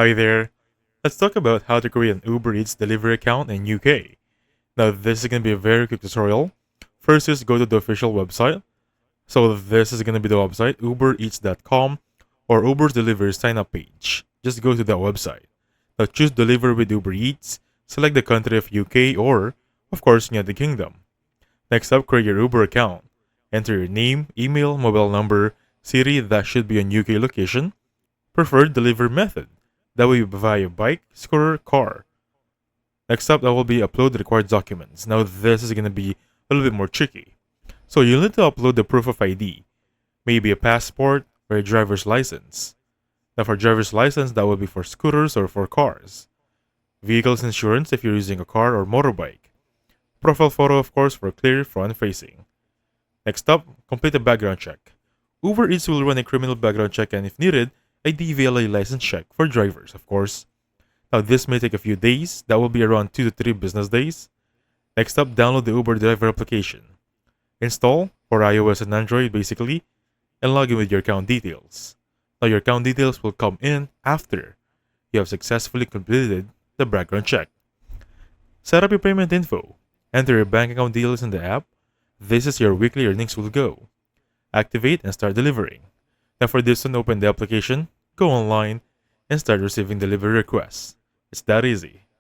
Hi there. Let's talk about how to create an Uber Eats delivery account in UK. Now this is going to be a very quick tutorial. First is go to the official website. So this is going to be the website ubereats.com or Uber's delivery sign up page. Just go to that website. Now choose deliver with Uber Eats, select the country of UK or of course United Kingdom. Next up, create your Uber account. Enter your name, email, mobile number, city that should be on UK location, preferred delivery method. That will be via bike, scooter, car. Next up, that will be upload required documents. Now this is going to be a little bit more tricky. So you'll need to upload the proof of ID, maybe a passport or a driver's license. Now for driver's license, that will be for scooters or for cars. Vehicles insurance if you're using a car or motorbike. Profile photo, of course, for clear front facing. Next up, complete a background check. Uber Eats will run a criminal background check and if needed, a DVLA license check for drivers, of course. Now this may take a few days, that will be around 2 to 3 business days. Next up, download the Uber driver application. Install for iOS and Android basically, and log in with your account details. Now your account details will come in after you have successfully completed the background check. Set up your payment info. Enter your bank account details in the app. This is your weekly earnings will go. Activate and start delivering. Now for this one, open the application, go online, and start receiving delivery requests. It's that easy.